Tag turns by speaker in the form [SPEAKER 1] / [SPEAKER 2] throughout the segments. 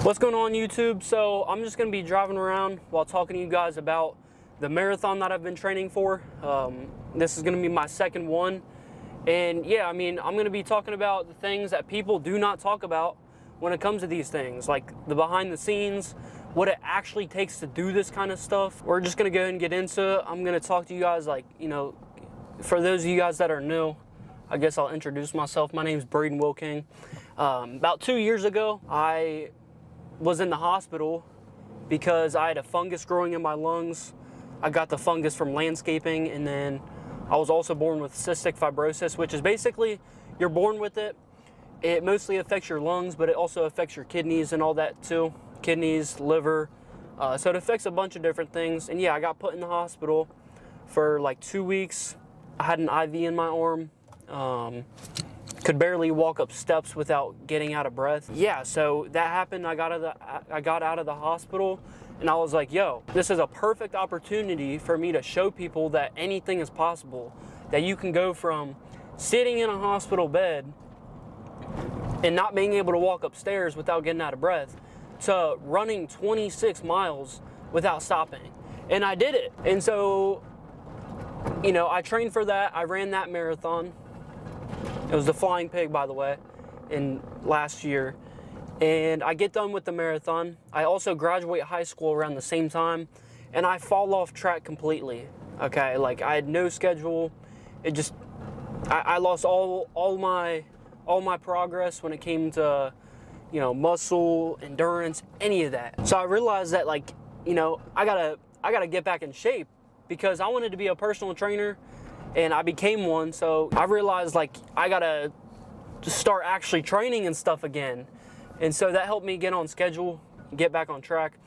[SPEAKER 1] What's going on, YouTube? So I'm just going to be driving around while talking to you guys about the marathon that I've been training for. This is going to be my second one. And yeah, I mean, I'm going to be talking about the things that people do not talk about when it comes to these things, like the behind the scenes, what it actually takes to do this kind of stuff. We're just going to go ahead and get into it. I'm going to talk to you guys like, for those of you guys that are new, I guess I'll introduce myself. My name is Braden Wilking. About 2 years ago, I was in the hospital because I had a fungus growing in my lungs. I got the fungus from landscaping, and then I was also born with cystic fibrosis, which is basically you're born with it. It mostly affects your lungs, but it also affects your kidneys and all that too. Kidneys, liver. So it affects a bunch of different things. And yeah, I got put in the hospital for like 2 weeks. I had an IV in my arm. Could barely walk up steps without getting out of breath. Yeah, so that happened. I got out of the hospital, and I was like, yo, this is a perfect opportunity for me to show people that anything is possible, that you can go from sitting in a hospital bed and not being able to walk upstairs without getting out of breath to running 26 miles without stopping. And I did it. And so, I trained for that. I ran that marathon. It was the Flying Pig, by the way, in last year. And I get done with the marathon. I also graduate high school around the same time, and I fall off track completely. Okay, like I had no schedule. I lost all my progress when it came to, muscle, endurance, any of that. So I realized that I gotta get back in shape because I wanted to be a personal trainer. And I became one, so I realized I gotta just start actually training and stuff again. And so that helped me get on schedule, get back on track.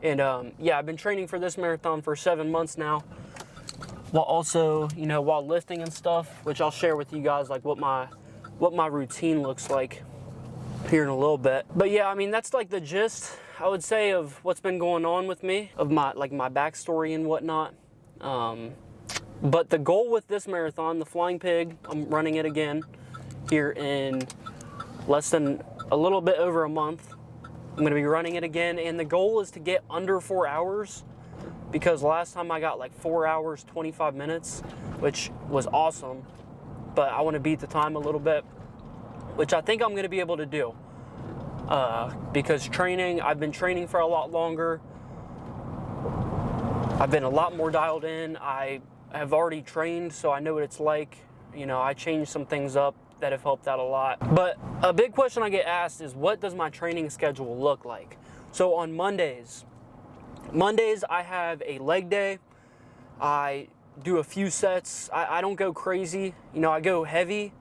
[SPEAKER 1] And yeah, I've been training for this marathon for 7 months now, while also, while lifting and stuff, which I'll share with you guys what my routine looks like here in a little bit. But yeah, I mean, that's the gist, I would say, of what's been going on with me, of my backstory and whatnot. But the goal with this marathon, the Flying Pig, I'm running it again here in less than a little bit over a month. I'm going to be running it again, and the goal is to get under 4 hours, because last time I got 4 hours, 25 minutes, which was awesome, but I want to beat the time a little bit, which I think I'm going to be able to do, because I've been training for a lot longer. I've been a lot more dialed in. I've already trained, so I know what it's like. I changed some things up that have helped out a lot. But a big question I get asked is, what does my training schedule look like? So on Mondays I have a leg day. I do a few sets. I don't go crazy. I go heavy,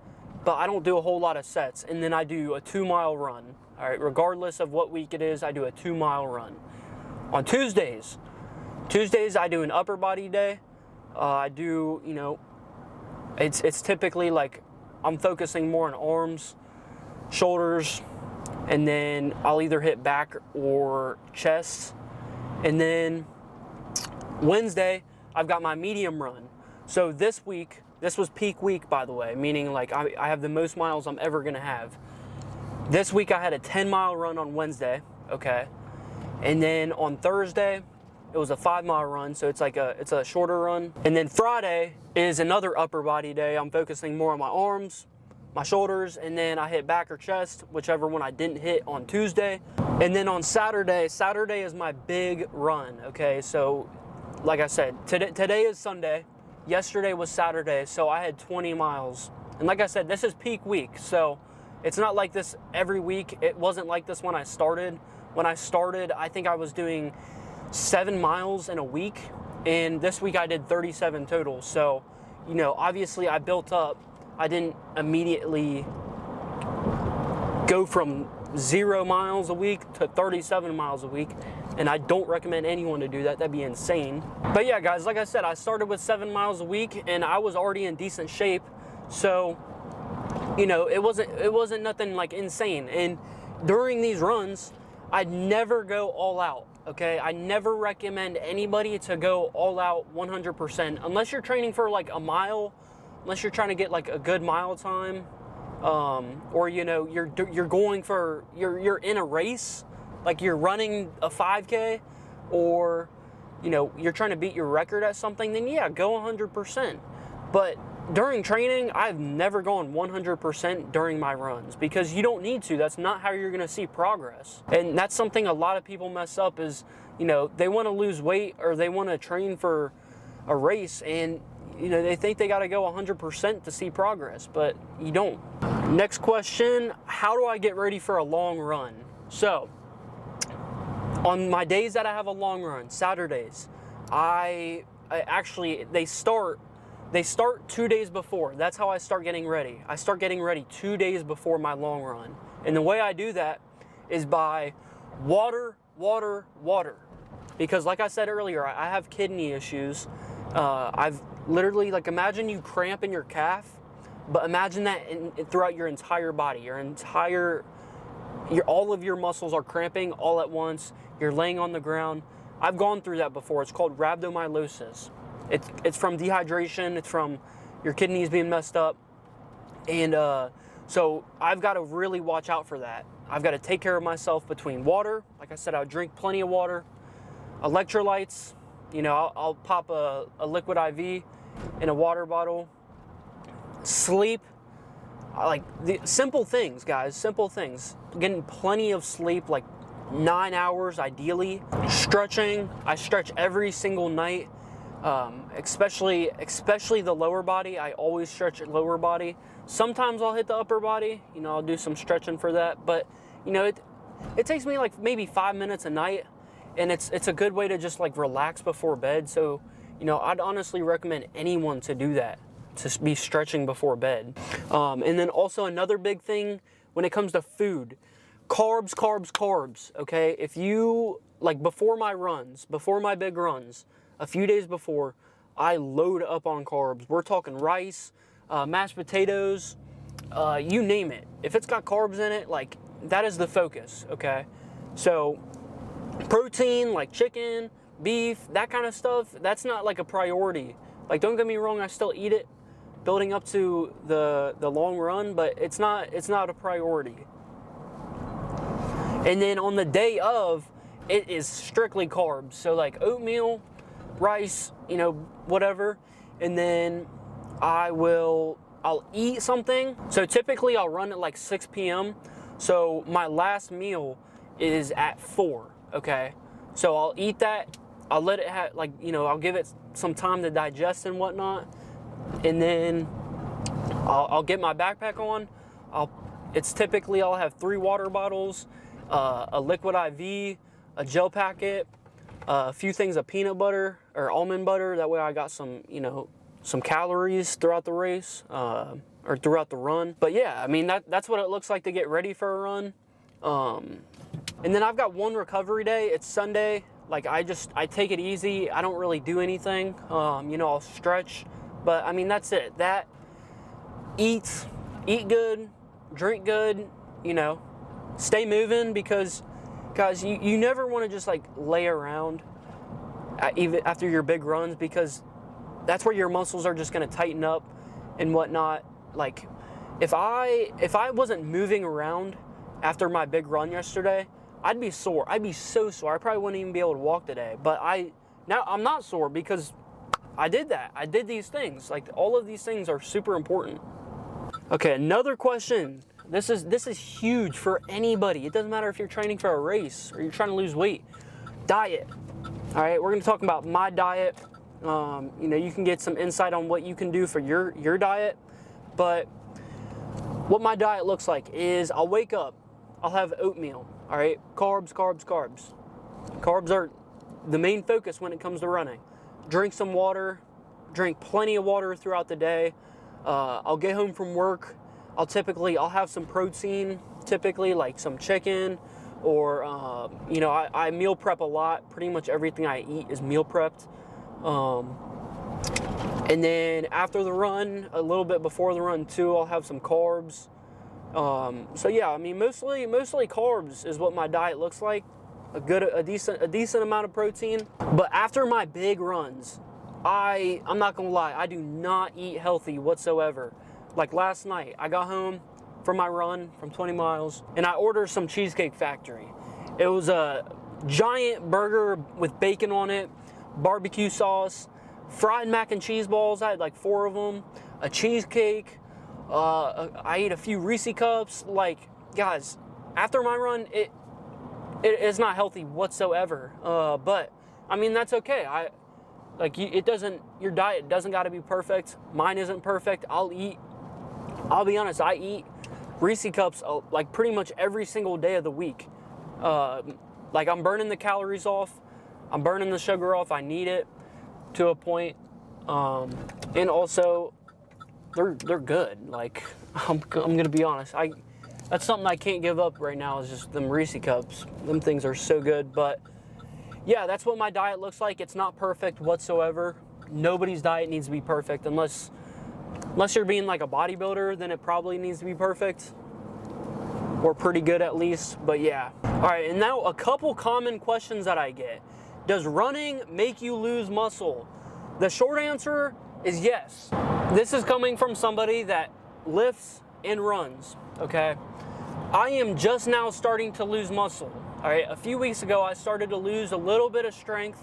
[SPEAKER 1] but I don't do a whole lot of sets. And then I do a 2-mile run. All right, regardless of what week it is, I do a 2-mile run. On Tuesdays I do an upper body day. I do, it's typically I'm focusing more on arms, shoulders, and then I'll either hit back or chest. And then Wednesday, I've got my medium run. So this was peak week, by the way, meaning I have the most miles I'm ever gonna have. This week I had a 10-mile run on Wednesday, okay? And then on Thursday, it was a 5-mile run, so it's a shorter run. And then Friday is another upper body day. I'm focusing more on my arms, my shoulders, and then I hit back or chest, whichever one I didn't hit on Tuesday. And then on Saturday is my big run, okay? So like I said, today is Sunday. Yesterday was Saturday, so I had 20 miles. And like I said, this is peak week, so it's not like this every week. It wasn't like this when I started. When I started, I think I was doing 7 miles in a week, and this week I did 37 total. So, obviously I built up. I didn't immediately go from 0 miles a week to 37 miles a week, and I don't recommend anyone to do that. That'd be insane. But yeah, guys, like I said, I started with 7 miles a week, and I was already in decent shape. So, it wasn't nothing insane. And during these runs, I'd never go all out. Okay, I never recommend anybody to go all out 100% unless you're training for a mile, unless you're trying to get a good mile time, or you're going for you're in a race. like you're running a 5K or, you know, you're trying to beat your record at something, then yeah, go 100%. But during training, I've never gone 100% during my runs because you don't need to. That's not how you're going to see progress. And that's something a lot of people mess up is, you know, they want to lose weight or they want to train for a race and, you know, they think they got to go 100% to see progress, but you don't. Next question, how do I get ready for a long run? So, on my days that I have a long run, Saturdays, I actually, they start 2 days before. That's how I start getting ready. I start getting ready 2 days before my long run. And the way I do that is by water, water, water. Because like I said earlier, I have kidney issues. I've literally, like, imagine you cramp in your calf, but imagine that throughout your entire body. All of your muscles are cramping all at once. You're laying on the ground. I've gone through that before. It's called rhabdomyolysis. It's from dehydration. It's from your kidneys being messed up. And so I've got to really watch out for that. I've got to take care of myself between water. Like I said, I'll drink plenty of water. Electrolytes. You know, I'll pop a liquid IV in a water bottle. Sleep. Like the simple things, guys. Simple things. Getting plenty of sleep, like 9 hours ideally. Stretching. I stretch every single night. Especially the lower body. I always stretch at lower body. Sometimes I'll hit the upper body, you know, I'll do some stretching for that, but you know, it takes me like maybe 5 minutes a night, and it's a good way to just like relax before bed. So, you know, I'd honestly recommend anyone to do that, to be stretching before bed. And then also another big thing when it comes to food, carbs, okay? If you, like before my big runs, a few days before, I load up on carbs. We're talking rice, mashed potatoes, you name it. If it's got carbs in it, like, that is the focus, okay? So, protein, like chicken, beef, that kind of stuff, that's not like a priority. Like, don't get me wrong, I still eat it building up to the long run, but it's not a priority. And then on the day of, it is strictly carbs. So like oatmeal, rice, you know, whatever. And then I'll eat something. So typically I'll run at like 6 p.m. So my last meal is at 4, okay? So I'll eat that. I'll let it have, like, you know, I'll give it some time to digest and whatnot. And then I'll get my backpack on. I'll have 3 water bottles, a liquid IV, a gel packet, a few things of peanut butter or almond butter. That way I got some, you know, some calories throughout the race, or throughout the run. But yeah, I mean, that's what it looks like to get ready for a run. And then I've got one recovery day. It's Sunday. Like, I take it easy. I don't really do anything. You know, I'll stretch, but I mean, that's it. That, eat good, drink good, you know, stay moving, because guys, you never want to just like lay around even after your big runs, because that's where your muscles are just going to tighten up and whatnot. Like, if I wasn't moving around after my big run yesterday, I'd be sore. I'd be so sore. I probably wouldn't even be able to walk today. But now I'm not sore because I did that. I did these things. Like, all of these things are super important. Okay, another question. This is huge for anybody. It doesn't matter if you're training for a race or you're trying to lose weight. Diet. All right, we're going to talk about my diet. You know, you can get some insight on what you can do for your diet. But what my diet looks like is I'll wake up, I'll have oatmeal. All right, carbs. Carbs are the main focus when it comes to running. Drink some water, drink plenty of water throughout the day. I'll get home from work. I'll have some protein, typically like some chicken, or, you know, I meal prep a lot. Pretty much everything I eat is meal prepped. And then after the run, a little bit before the run too, I'll have some carbs. So yeah, I mean, mostly carbs is what my diet looks like. A decent amount of protein. But after my big runs, I'm not gonna lie, I do not eat healthy whatsoever. Like last night, I got home from my run from 20 miles and I ordered some Cheesecake Factory. It was a giant burger with bacon on it, barbecue sauce, fried mac and cheese balls. I had like 4 of them, a cheesecake. I ate a few Reese cups. Like, guys, after my run, it's not healthy whatsoever. But I mean, that's okay. Your diet doesn't got to be perfect. Mine isn't perfect. I'll be honest, I eat Reese cups like pretty much every single day of the week. Like, I'm burning the calories off. I'm burning the sugar off. I need it to a point. And also, they're good. Like, I'm gonna be honest. That's something I can't give up right now, is just them Reese cups. Them things are so good. But yeah, that's what my diet looks like. It's not perfect whatsoever. Nobody's diet needs to be perfect unless you're being like a bodybuilder, then it probably needs to be perfect, or pretty good at least. But yeah. All right, and now a couple common questions that I get. Does running make you lose muscle? The short answer is yes. This is coming from somebody that lifts and runs, okay? I am just now starting to lose muscle. All right, a few weeks ago, I started to lose a little bit of strength.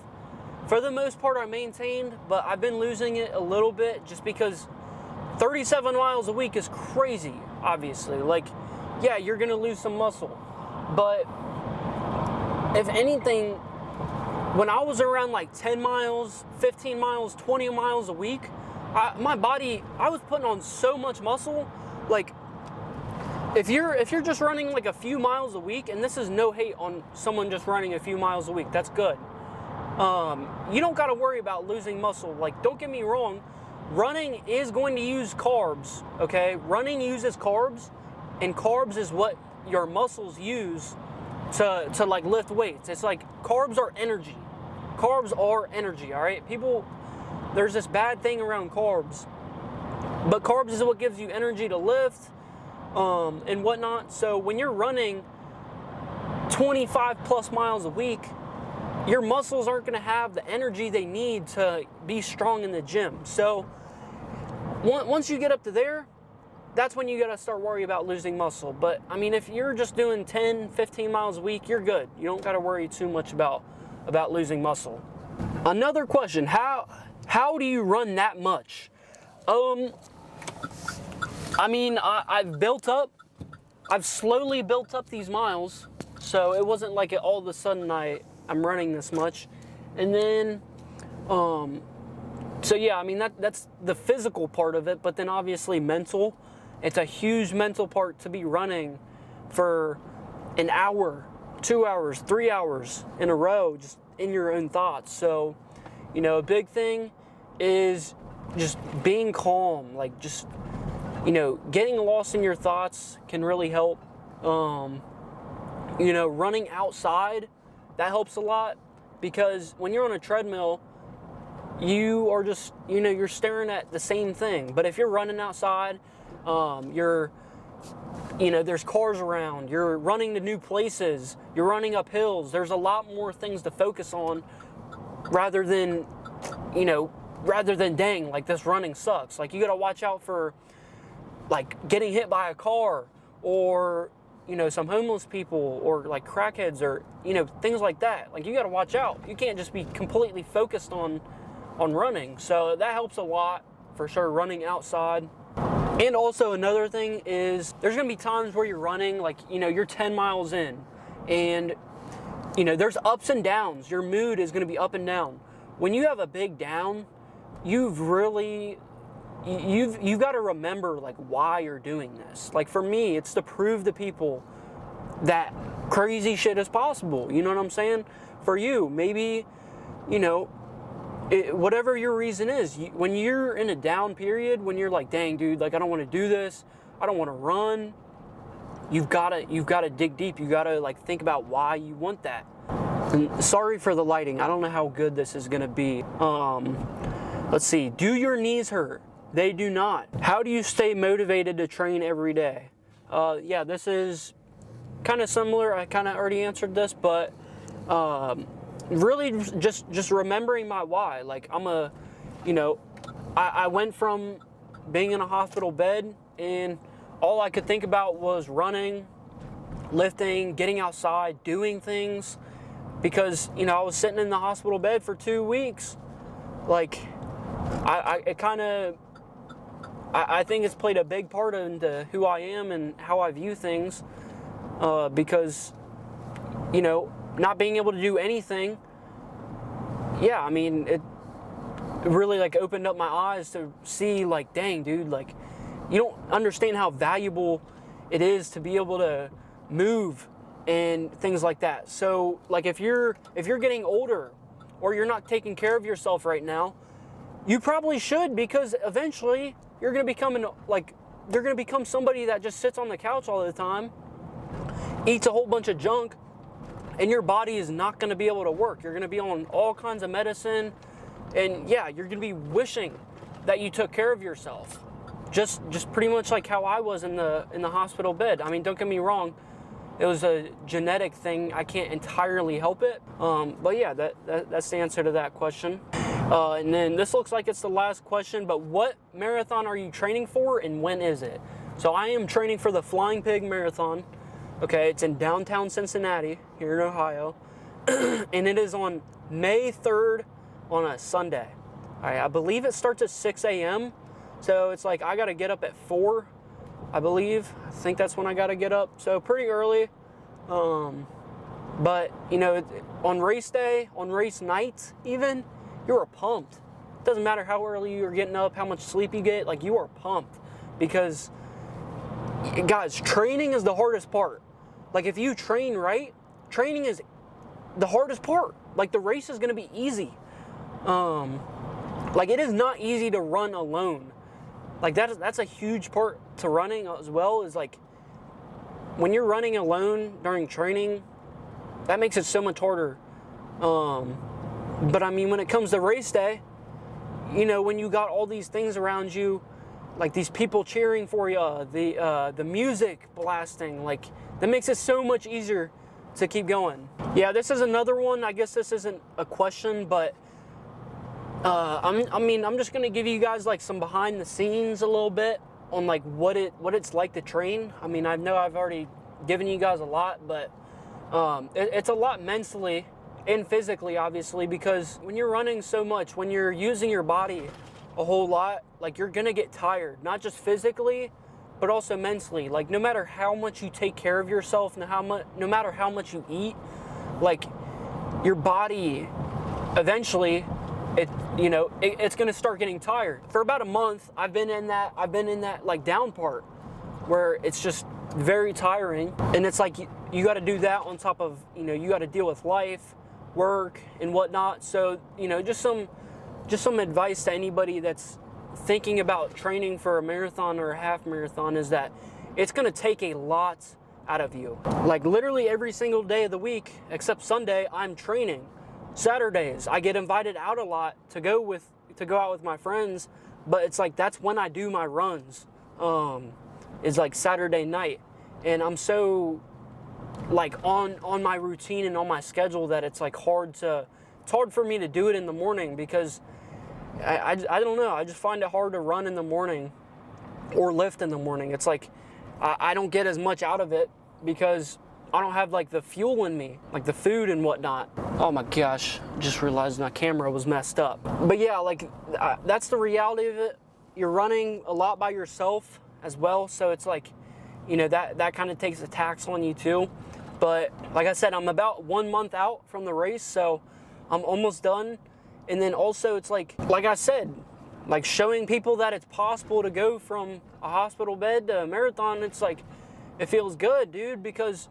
[SPEAKER 1] For the most part, I maintained, but I've been losing it a little bit just because 37 miles a week is crazy, obviously. Like, yeah, you're gonna lose some muscle. But if anything, when I was around like 10 miles, 15 miles, 20 miles a week, my body, I was putting on so much muscle. Like, if you're just running like a few miles a week, and this is no hate on someone just running a few miles a week, that's good. You don't got to worry about losing muscle. Like, don't get me wrong, running is going to use carbs, okay? Running uses carbs, and carbs is what your muscles use to like lift weights. It's like carbs are energy. Carbs are energy, all right? People, there's this bad thing around carbs, but carbs is what gives you energy to lift and whatnot. So when you're running 25 plus miles a week, your muscles aren't going to have the energy they need to be strong in the gym. So once you get up to there, that's when you got to start worrying about losing muscle. But I mean, if you're just doing 10, 15 miles a week, you're good. You don't got to worry too much about losing muscle. Another question, how do you run that much? I mean, I've slowly built up these miles, so it wasn't like all of a sudden I'm running this much. And then, so yeah, I mean, that's the physical part of it, but then obviously mental. It's a huge mental part to be running for an hour, 2 hours, 3 hours in a row, just in your own thoughts. So, you know, a big thing is just being calm, like just, you know, getting lost in your thoughts can really help. You know, running outside, that helps a lot, because when you're on a treadmill, you are just, you know, you're staring at the same thing. But if you're running outside, you know, there's cars around, you're running to new places, you're running up hills, there's a lot more things to focus on rather than dang, like this running sucks. Like, you gotta watch out for like getting hit by a car, or, you know, some homeless people, or like crackheads, or, you know, things like that. Like, you gotta watch out. You can't just be completely focused on running. So that helps a lot for sure, running outside. And also another thing is there's gonna be times where you're running, like, you know, you're 10 miles in, and, you know, there's ups and downs. Your mood is gonna be up and down. When you have a big down, you've got to remember like why you're doing this. Like, for me, it's to prove to people that crazy shit is possible. You know what I'm saying? For you, maybe, you know, whatever your reason is, when you're in a down period, when you're like, dang, dude, like, I don't want to do this, I don't want to run, you've got to dig deep. You got to like think about why you want that. And sorry for the lighting. I don't know how good this is going to be. Let's see. Do your knees hurt? They do not. How do you stay motivated to train every day? Yeah, this is kind of similar. I kind of already answered this, but really just remembering my why. Like, I went from being in a hospital bed, and all I could think about was running, lifting, getting outside, doing things, because, you know, I was sitting in the hospital bed for 2 weeks. Like, I think it's played a big part into who I am and how I view things, because, you know, not being able to do anything, yeah, I mean, it really, like, opened up my eyes to see, like, dang, dude, like, you don't understand how valuable it is to be able to move and things like that. So, like, if you're getting older or you're not taking care of yourself right now, you probably should, because eventually you're going to become somebody that just sits on the couch all the time, eats a whole bunch of junk, and your body is not going to be able to work. You're going to be on all kinds of medicine, and yeah, you're going to be wishing that you took care of yourself. Just pretty much like how I was in the hospital bed. I mean, don't get me wrong, it was a genetic thing. I can't entirely help it. But yeah, that's the answer to that question. And then this looks like it's the last question, but what marathon are you training for and when is it? So I am training for the Flying Pig Marathon. Okay, it's in downtown Cincinnati, here in Ohio. And it is on May 3rd on a Sunday. All right, I believe it starts at 6 a.m. So it's like I got to get up at 4, I believe. I think that's when I got to get up. So pretty early. But, you know, on race day, on race night even, you're pumped. It doesn't matter how early you're getting up, how much sleep you get, like, you are pumped. Because, guys, training is the hardest part. Like, if you train right, training is the hardest part. Like, the race is going to be easy. Like, it is not easy to run alone. Like, that's a huge part to running as well, is like, when you're running alone during training, that makes it so much harder. But I mean, when it comes to race day, you know, when you got all these things around you, like these people cheering for you, the music blasting, like, that makes it so much easier to keep going. Yeah, this is another one. I guess this isn't a question, but I'm just gonna give you guys like some behind the scenes a little bit on like what it's like to train. I mean, I know I've already given you guys a lot, but it's a lot mentally and physically, obviously, because when you're running so much, when you're using your body a whole lot, like, you're gonna get tired, not just physically, but also mentally. Like, no matter how much you take care of yourself and no matter how much you eat, like, your body eventually, it's gonna start getting tired. For about a month, I've been in that like down part where it's just very tiring, and it's like you got to do that on top of, you know, you got to deal with life, work, and whatnot. So, you know, just some advice to anybody that's thinking about training for a marathon or a half marathon is that it's going to take a lot out of you. Like, literally every single day of the week except Sunday, I'm training. Saturdays, I get invited out a lot to go out with my friends, but it's like that's when I do my runs. It's like Saturday night, and I'm so like on my routine and on my schedule that it's like hard for me to do it in the morning, because I don't know, I just find it hard to run in the morning or lift in the morning. It's like I don't get as much out of it because I don't have like the fuel in me, like the food and whatnot. Oh my gosh, just realized my camera was messed up. But yeah, like that's the reality of it. You're running a lot by yourself as well, so it's like, you know, that kind of takes a tax on you too. But like I said, I'm about 1 month out from the race, so I'm almost done. And then also it's like I said, like showing people that it's possible to go from a hospital bed to a marathon. It's like, it feels good, dude, because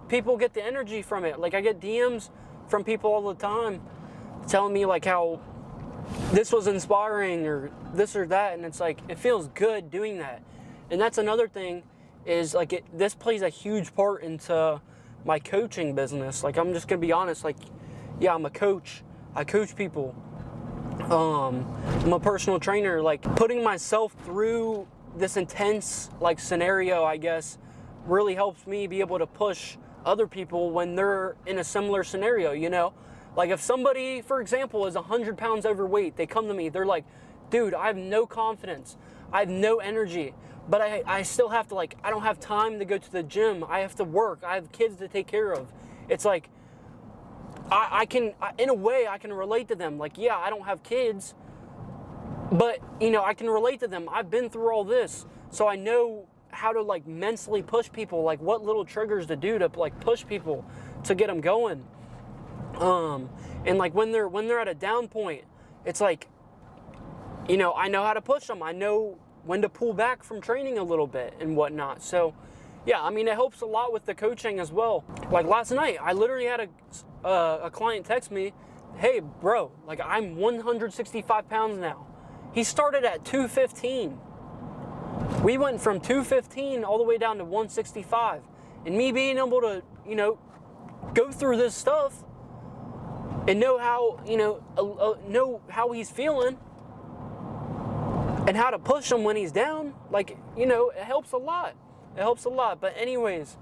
[SPEAKER 1] people get the energy from it. Like, I get DMs from people all the time telling me like how this was inspiring or this or that, and it's like, it feels good doing that. And that's another thing, is like this plays a huge part into my coaching business. Like, I'm just gonna be honest, like, yeah, I'm a coach. I coach people. I'm a personal trainer. Like, putting myself through this intense like scenario, I guess, really helps me be able to push other people when they're in a similar scenario, you know? Like, if somebody, for example, is 100 pounds overweight, they come to me, they're like, dude, I have no confidence. I have no energy, but I still have to, like, I don't have time to go to the gym. I have to work. I have kids to take care of. It's like, in a way, I can relate to them. Like, yeah, I don't have kids, but, you know, I can relate to them. I've been through all this, so I know how to, like, mentally push people, like, what little triggers to do to, like, push people to get them going. And, like, when they're at a down point, it's like, you know, I know how to push them. I know when to pull back from training a little bit and whatnot. So, yeah, I mean, it helps a lot with the coaching as well. Like, last night, I literally had a client text me, hey, bro, like, I'm 165 pounds now. He started at 215. We went from 215 all the way down to 165. And me being able to, you know, go through this stuff and know how, you know how he's feeling and how to push him when he's down, like, you know, it helps a lot. It helps a lot. But anyways,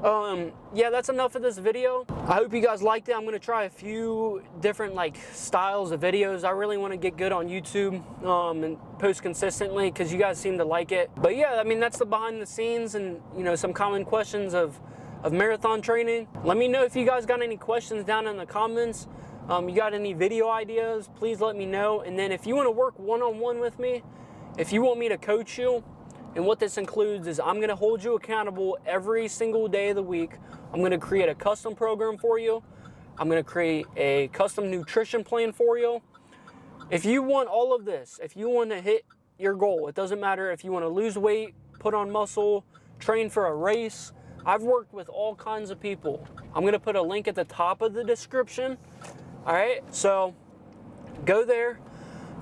[SPEAKER 1] yeah, that's enough of this video. I hope you guys liked it. I'm going to try a few different, like, styles of videos. I really want to get good on YouTube and post consistently because you guys seem to like it. But yeah, I mean, that's the behind the scenes and, you know, some common questions of marathon training. Let me know if you guys got any questions down in the comments. You got any video ideas, please let me know. And then if you want to work one-on-one with me, if you want me to coach you, and what this includes is I'm going to hold you accountable every single day of the week. I'm going to create a custom program for you. I'm going to create a custom nutrition plan for you. If you want all of this, if you want to hit your goal, it doesn't matter if you want to lose weight, put on muscle, train for a race. I've worked with all kinds of people. I'm going to put a link at the top of the description. All right, so go there,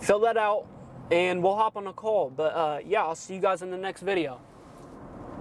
[SPEAKER 1] fill that out, and we'll hop on a call. But yeah, I'll see you guys in the next video.